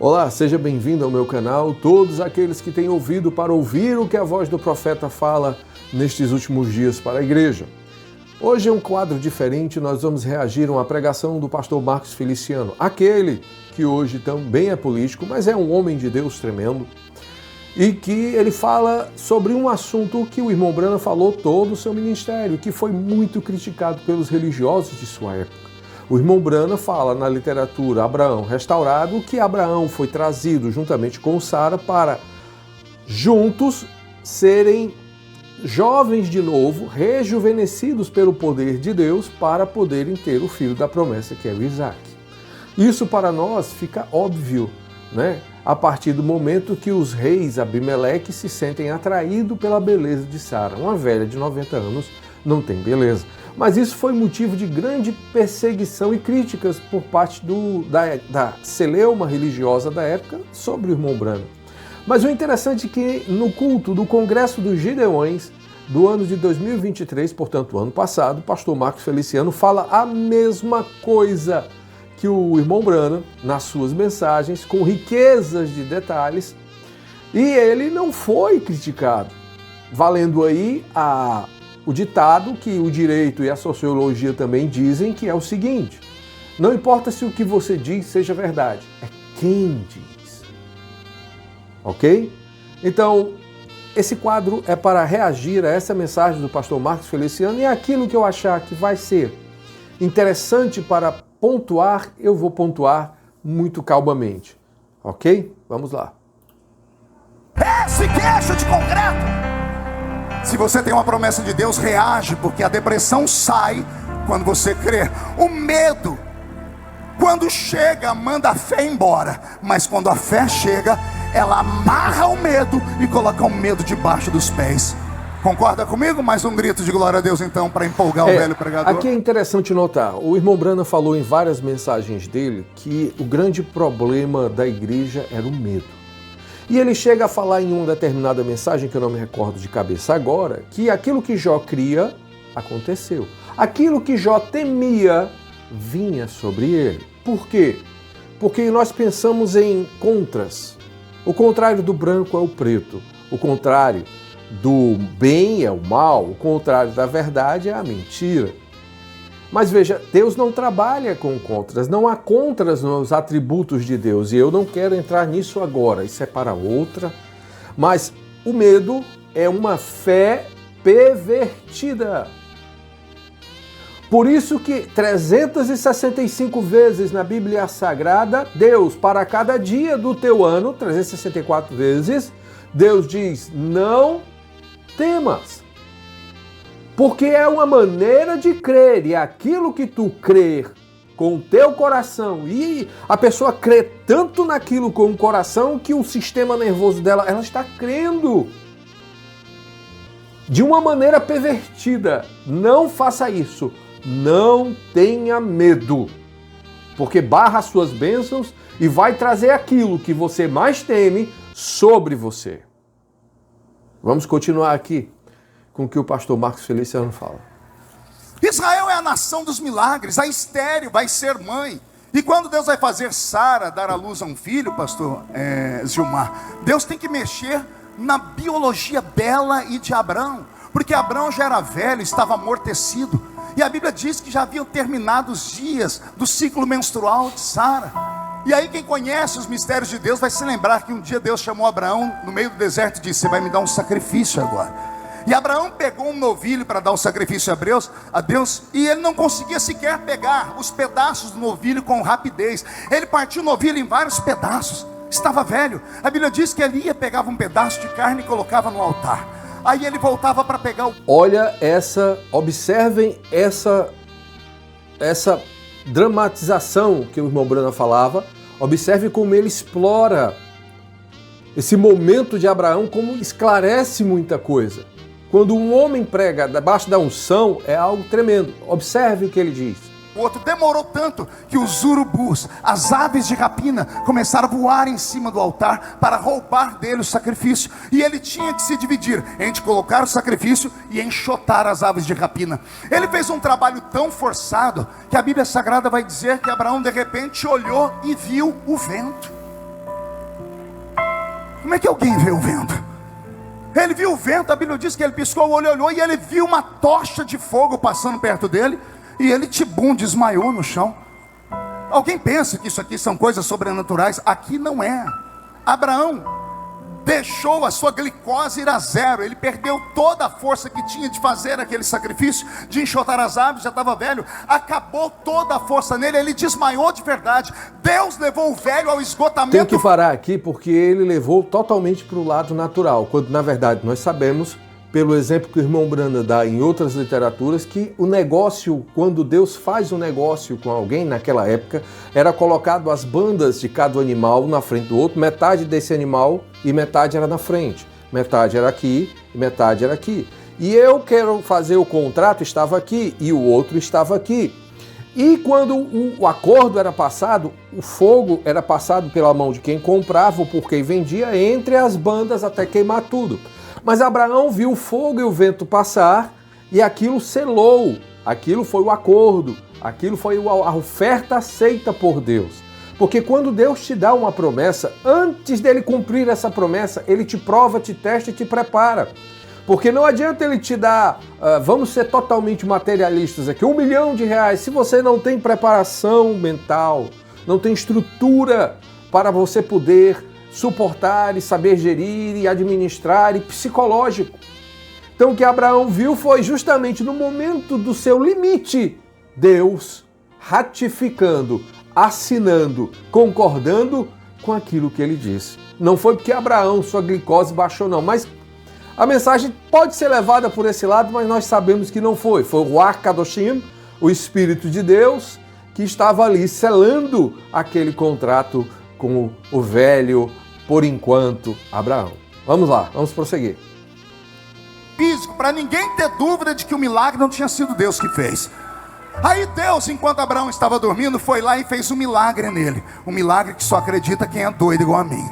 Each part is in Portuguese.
Olá, seja bem-vindo ao meu canal, todos aqueles que têm ouvido para ouvir o que a voz do profeta fala nestes últimos dias para a igreja. Hoje é um quadro diferente, nós vamos reagir a uma pregação do pastor Marcos Feliciano, aquele que hoje também é político, mas é um homem de Deus tremendo, e que ele fala sobre um assunto que o irmão Branham falou todo o seu ministério, que foi muito criticado pelos religiosos de sua época. O irmão Branham fala na literatura Abraão Restaurado que Abraão foi trazido juntamente com Sara para juntos serem jovens de novo, rejuvenescidos pelo poder de Deus para poderem ter o filho da promessa, que é o Isaac. Isso para nós fica óbvio, né? A partir do momento que os reis Abimeleque se sentem atraídos pela beleza de Sara. Uma velha de 90 anos não tem beleza. Mas isso foi motivo de grande perseguição e críticas por parte da celeuma religiosa da época sobre o irmão Branham. Mas o interessante é que no culto do Congresso dos Gideões do ano de 2023, portanto, o ano passado, o pastor Marcos Feliciano fala a mesma coisa que o irmão Branham nas suas mensagens, com riquezas de detalhes, e ele não foi criticado, valendo aí o ditado que o direito e a sociologia também dizem, que é o seguinte: não importa se o que você diz seja verdade, é quem diz. Ok? Então, esse quadro é para reagir a essa mensagem do pastor Marcos Feliciano, e aquilo que eu achar que vai ser interessante para pontuar, eu vou pontuar muito calmamente. Ok? Vamos lá. Esse queixo de concreto. Se você tem uma promessa de Deus, reage, porque a depressão sai quando você crê. O medo, quando chega, manda a fé embora. Mas quando a fé chega, ela amarra o medo e coloca o medo debaixo dos pés. Concorda comigo? Mais um grito de glória a Deus então, para empolgar o velho pregador. Aqui é interessante notar, o irmão Branham falou em várias mensagens dele que o grande problema da igreja era o medo. E ele chega a falar em uma determinada mensagem, que eu não me recordo de cabeça agora, que aquilo que Jó cria, aconteceu. Aquilo que Jó temia, vinha sobre ele. Por quê? Porque nós pensamos em contras. O contrário do branco é o preto. O contrário do bem é o mal. O contrário da verdade é a mentira. Mas veja, Deus não trabalha com contras, não há contras nos atributos de Deus, e eu não quero entrar nisso agora, isso é para outra. Mas o medo é uma fé pervertida. Por isso que 365 vezes na Bíblia Sagrada, Deus, para cada dia do teu ano, 364 vezes, Deus diz: não temas. Porque é uma maneira de crer, e aquilo que tu crer com o teu coração, e a pessoa crê tanto naquilo com o coração que o sistema nervoso dela, ela está crendo de uma maneira pervertida. Não faça isso, não tenha medo, porque barra as suas bênçãos e vai trazer aquilo que você mais teme sobre você. Vamos continuar aqui com o que o pastor Marcos Feliciano fala. Israel é a nação dos milagres, a estéril vai ser mãe. E quando Deus vai fazer Sara dar à luz a um filho, pastor Gilmar, Deus tem que mexer na biologia dela e de Abrão, porque Abrão já era velho, estava amortecido, e a Bíblia diz que já haviam terminado os dias do ciclo menstrual de Sara. E aí quem conhece os mistérios de Deus vai se lembrar que um dia Deus chamou Abraão no meio do deserto e disse: você vai me dar um sacrifício agora. E Abraão pegou um novilho para dar o sacrifício a Deus, e ele não conseguia sequer pegar os pedaços do novilho com rapidez. Ele partiu o novilho em vários pedaços, estava velho. A Bíblia diz que ele ia, pegava um pedaço de carne e colocava no altar. Aí ele voltava para pegar o... Observem essa dramatização que o irmão Branham falava. Observe como ele explora esse momento de Abraão, como esclarece muita coisa. Quando um homem prega debaixo da unção, é algo tremendo. Observe o que ele diz. O outro demorou tanto que os urubus, as aves de rapina, começaram a voar em cima do altar para roubar dele o sacrifício. E ele tinha que se dividir entre colocar o sacrifício e enxotar as aves de rapina. Ele fez um trabalho tão forçado que a Bíblia Sagrada vai dizer que Abraão de repente olhou e viu o vento. Como é que alguém vê o vento? Ele viu o vento, a Bíblia diz que ele piscou o olho, olhou, e ele viu uma tocha de fogo passando perto dele, e ele desmaiou no chão. Alguém pensa que isso aqui são coisas sobrenaturais? Aqui não é. Abraão deixou a sua glicose ir a zero. Ele perdeu toda a força que tinha de fazer aquele sacrifício, de enxotar as aves, já estava velho. Acabou toda a força nele, ele desmaiou de verdade. Deus levou o velho ao esgotamento. Tem que parar aqui porque ele levou totalmente para o lado natural, quando na verdade nós sabemos, pelo exemplo que o irmão Branda dá em outras literaturas, que o negócio, quando Deus faz um negócio com alguém naquela época, era colocado as bandas de cada animal na frente do outro, metade desse animal e metade era na frente, metade era aqui e metade era aqui. E eu quero fazer o contrato, estava aqui, e o outro estava aqui. E quando o acordo era passado, o fogo era passado pela mão de quem comprava ou por quem vendia entre as bandas até queimar tudo. Mas Abraão viu o fogo e o vento passar e aquilo selou, aquilo foi o acordo, aquilo foi a oferta aceita por Deus. Porque quando Deus te dá uma promessa, antes dele cumprir essa promessa, ele te prova, te testa e te prepara. Porque não adianta ele te dar, vamos ser totalmente materialistas aqui, R$1 milhão, se você não tem preparação mental, não tem estrutura para você poder suportar e saber gerir e administrar e psicológico. Então o que Abraão viu foi justamente no momento do seu limite, Deus ratificando, assinando, concordando com aquilo que ele disse. Não foi porque Abraão, sua glicose baixou não, mas a mensagem pode ser levada por esse lado, mas nós sabemos que não foi. Foi o Ruach Kadoshim, o Espírito de Deus, que estava ali selando aquele contrato com o velho, por enquanto, Abraão. Vamos lá, vamos prosseguir. Físico, para ninguém ter dúvida de que o milagre não tinha sido Deus que fez. Aí Deus, enquanto Abraão estava dormindo, foi lá e fez um milagre nele. Um milagre que só acredita quem é doido igual a mim.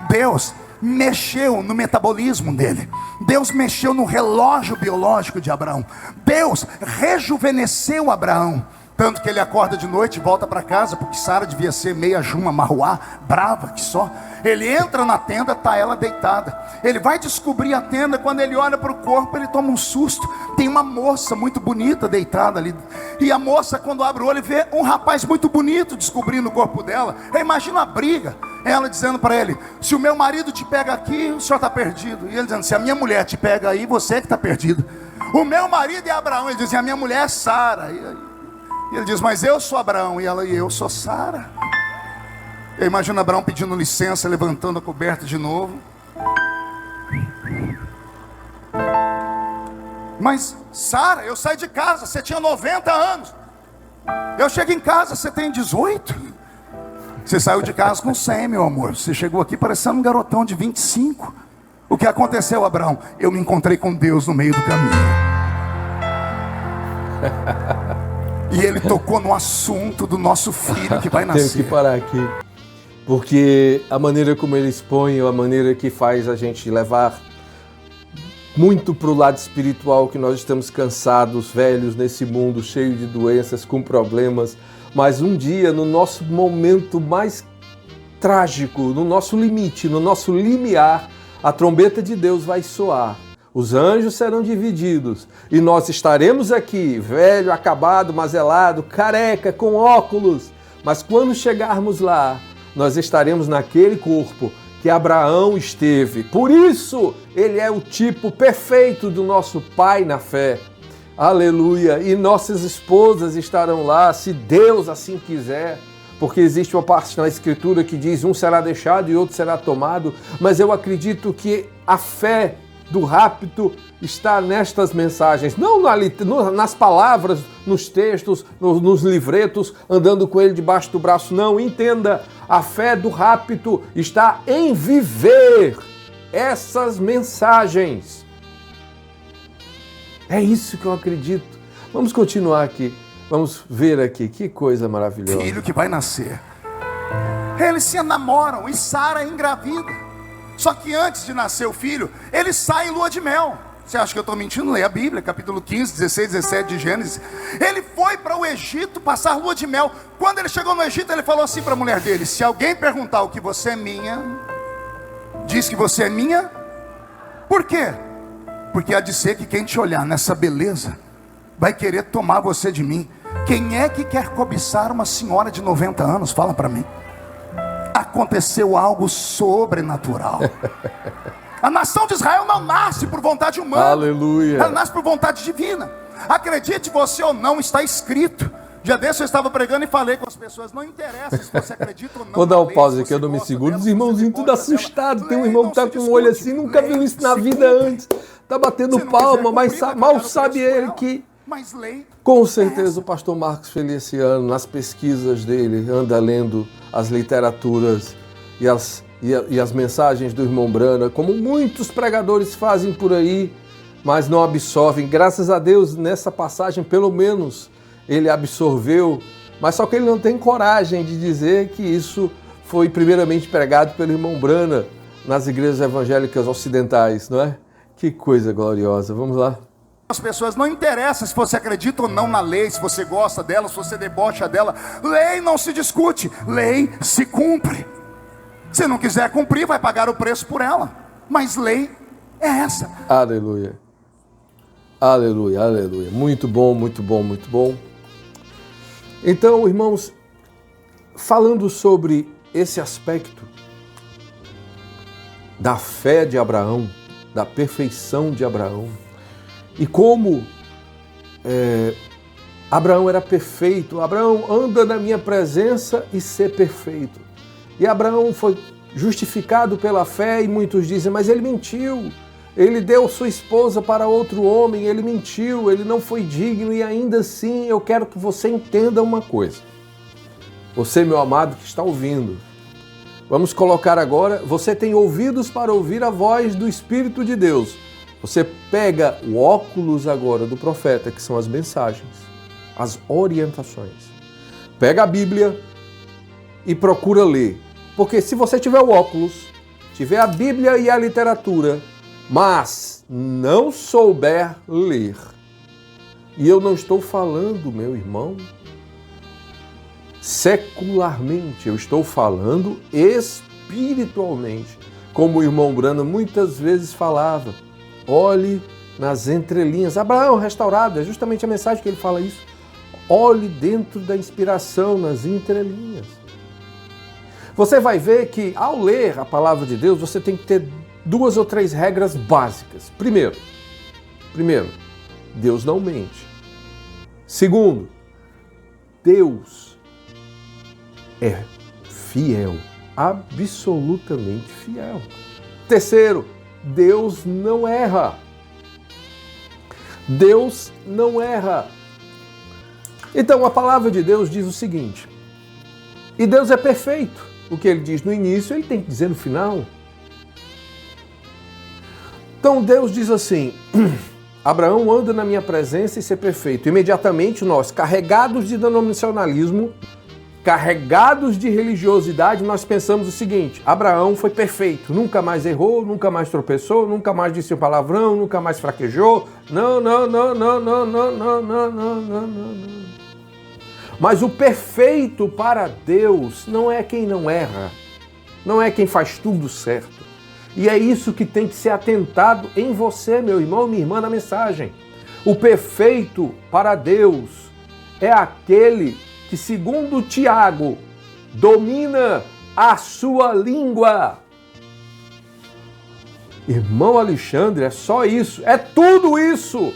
Deus mexeu no metabolismo dele. Deus mexeu no relógio biológico de Abraão. Deus rejuvenesceu Abraão. Tanto que ele acorda de noite e volta para casa, porque Sara devia ser meia Juma Marruá, brava que só. Ele entra na tenda, está ela deitada. Ele vai descobrir a tenda, quando ele olha para o corpo, ele toma um susto. Tem uma moça muito bonita deitada ali. E a moça, quando abre o olho, vê um rapaz muito bonito descobrindo o corpo dela. Imagina a briga. Ela dizendo para ele: se o meu marido te pega aqui, o senhor está perdido. E ele dizendo: se a minha mulher te pega aí, você é que está perdido. O meu marido é Abraão. Ele diz: a minha mulher é Sara. E ele diz: mas eu sou Abraão. E ela: e eu sou Sara. Eu imagino Abraão pedindo licença, levantando a coberta de novo. Mas Sara, eu saí de casa, você tinha 90 anos. Eu chego em casa, você tem 18. Você saiu de casa com 100, meu amor. Você chegou aqui parecendo um garotão de 25. O que aconteceu, Abraão? Eu me encontrei com Deus no meio do caminho. E ele tocou no assunto do nosso filho que vai nascer. Tenho que parar aqui, porque a maneira como ele expõe, a maneira que faz a gente levar muito para o lado espiritual, que nós estamos cansados, velhos nesse mundo, cheio de doenças, com problemas, mas um dia, no nosso momento mais trágico, no nosso limite, no nosso limiar, a trombeta de Deus vai soar. Os anjos serão divididos e nós estaremos aqui, velho, acabado, mazelado, careca, com óculos. Mas quando chegarmos lá, nós estaremos naquele corpo que Abraão esteve. Por isso, ele é o tipo perfeito do nosso pai na fé. Aleluia! E nossas esposas estarão lá, se Deus assim quiser. Porque existe uma parte na Escritura que diz: um será deixado e outro será tomado. Mas eu acredito que a fé do rapto está nestas mensagens, não nas palavras, nos textos, nos livretos, andando com ele debaixo do braço, não. Entenda, a fé do rapto está em viver essas mensagens. É isso que eu acredito. Vamos continuar aqui, vamos ver aqui, que coisa maravilhosa. Filho que vai nascer. Eles se namoram e Sara engravida. Só que antes de nascer o filho, ele sai em lua de mel. Você acha que eu estou mentindo? Lê a Bíblia, capítulo 15, 16, 17 de Gênesis. Ele foi para o Egito passar lua de mel. Quando ele chegou no Egito, ele falou assim para a mulher dele: se alguém perguntar o que você é minha, diz que você é minha. Por quê? Porque há de ser que quem te olhar nessa beleza vai querer tomar você de mim. Quem é que quer cobiçar uma senhora de 90 anos? Fala para mim. Aconteceu algo sobrenatural. A nação de Israel não nasce por vontade humana. Aleluia. Ela nasce por vontade divina. Acredite você ou não, está escrito. Já desse eu estava pregando e falei com as pessoas, não interessa se você acredita ou não. Vou dar um pause aqui, eu não me seguro. Os irmãozinhos tudo assustado. Tem um irmão que está com um olho assim, nunca viu isso na vida antes. Está batendo palma, mas mal sabe ele que, com certeza, o pastor Marcos Feliciano, nas pesquisas dele, anda lendo as literaturas e as mensagens do irmão Brana, como muitos pregadores fazem por aí, mas não absorvem. Graças a Deus, nessa passagem, pelo menos, ele absorveu, mas só que ele não tem coragem de dizer que isso foi primeiramente pregado pelo irmão Brana nas igrejas evangélicas ocidentais, não é? Que coisa gloriosa. Vamos lá. As pessoas, não interessa se você acredita ou não na lei, se você gosta dela, se você debocha dela. Lei não se discute, lei se cumpre. Se não quiser cumprir, vai pagar o preço por ela. Mas lei é essa. Aleluia. Aleluia, aleluia. Muito bom, muito bom, muito bom. Então, irmãos, falando sobre esse aspecto da fé de Abraão, da perfeição de Abraão, e como Abraão era perfeito. Abraão anda na minha presença e ser perfeito. E Abraão foi justificado pela fé e muitos dizem, mas ele mentiu. Ele deu sua esposa para outro homem, ele mentiu, ele não foi digno e ainda assim eu quero que você entenda uma coisa. Você, meu amado, que está ouvindo, vamos colocar agora, você tem ouvidos para ouvir a voz do Espírito de Deus. Você pega o óculos agora do profeta, que são as mensagens, as orientações. Pega a Bíblia e procura ler. Porque se você tiver o óculos, tiver a Bíblia e a literatura, mas não souber ler, e eu não estou falando, meu irmão, secularmente, eu estou falando espiritualmente, como o irmão Brana muitas vezes falava, olhe nas entrelinhas. Abraão restaurado, é justamente a mensagem que ele fala isso. Olhe dentro da inspiração, nas entrelinhas. Você vai ver que ao ler a palavra de Deus, você tem que ter 2 ou 3 regras básicas. Primeiro, Deus não mente. Segundo, Deus é fiel, absolutamente fiel. Terceiro, Deus não erra. Deus não erra. Então a palavra de Deus diz o seguinte, e Deus é perfeito. O que ele diz no início, ele tem que dizer no final. Então Deus diz assim, Abraão anda na minha presença e ser perfeito. Imediatamente nós, carregados de denominacionalismo, carregados de religiosidade, nós pensamos o seguinte, Abraão foi perfeito, nunca mais errou, nunca mais tropeçou, nunca mais disse um palavrão, nunca mais fraquejou. Não. Mas o perfeito para Deus não é quem não erra, não é quem faz tudo certo. E é isso que tem que ser atentado em você, meu irmão, minha irmã, na mensagem. O perfeito para Deus é aquele que, segundo Tiago, domina a sua língua. Irmão Alexandre, é só isso, é tudo isso.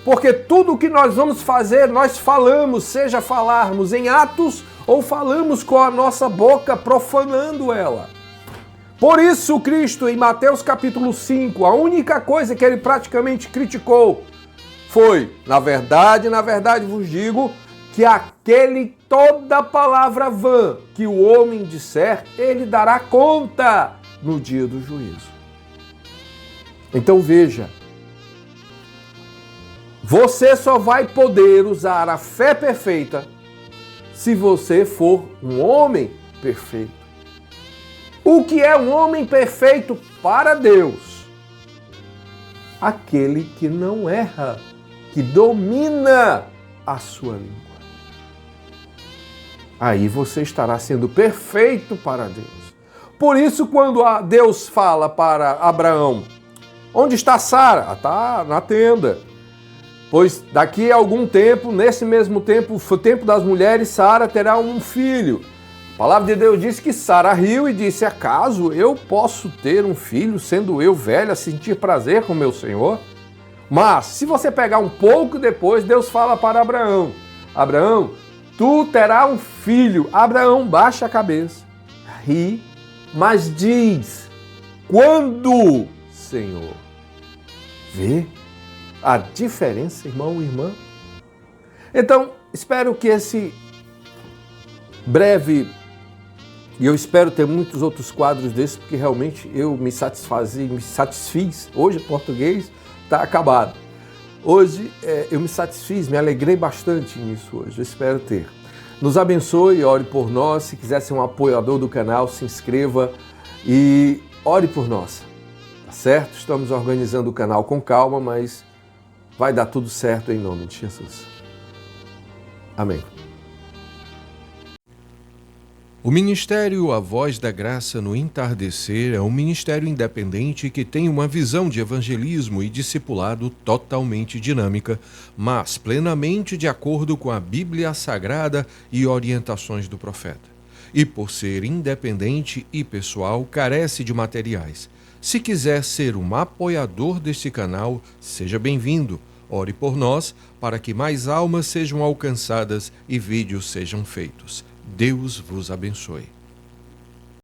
Porque tudo que nós vamos fazer, nós falamos, seja falarmos em atos ou falamos com a nossa boca, profanando ela. Por isso Cristo, em Mateus capítulo 5, a única coisa que ele praticamente criticou foi, na verdade vos digo, que aquele toda palavra vã que o homem disser, ele dará conta no dia do juízo. Então veja, você só vai poder usar a fé perfeita se você for um homem perfeito. O que é um homem perfeito para Deus? Aquele que não erra, que domina a sua língua. Aí você estará sendo perfeito para Deus. Por isso, quando Deus fala para Abraão, onde está Sara? Está na tenda. Pois daqui a algum tempo, nesse mesmo tempo, o tempo das mulheres, Sara terá um filho. A palavra de Deus diz que Sara riu e disse, acaso eu posso ter um filho, sendo eu velha, sentir prazer com meu Senhor? Mas, se você pegar um pouco depois, Deus fala para Abraão, Abraão, tu terás um filho. Abraão baixa a cabeça, ri, mas diz, quando, Senhor? Vê a diferença, irmão e irmã? Então, espero que esse breve, e eu espero ter muitos outros quadros desses, porque realmente eu me satisfiz. Hoje, português está acabado. Hoje eu me satisfiz, me alegrei bastante nisso hoje. Eu espero ter. Nos abençoe, ore por nós. Se quiser ser um apoiador do canal, se inscreva e ore por nós. Tá certo? Estamos organizando o canal com calma, mas vai dar tudo certo em nome de Jesus. Amém. O Ministério A Voz da Graça no Entardecer é um ministério independente que tem uma visão de evangelismo e discipulado totalmente dinâmica, mas plenamente de acordo com a Bíblia Sagrada e orientações do profeta. E por ser independente e pessoal, carece de materiais. Se quiser ser um apoiador deste canal, seja bem-vindo. Ore por nós para que mais almas sejam alcançadas e vídeos sejam feitos. Deus vos abençoe.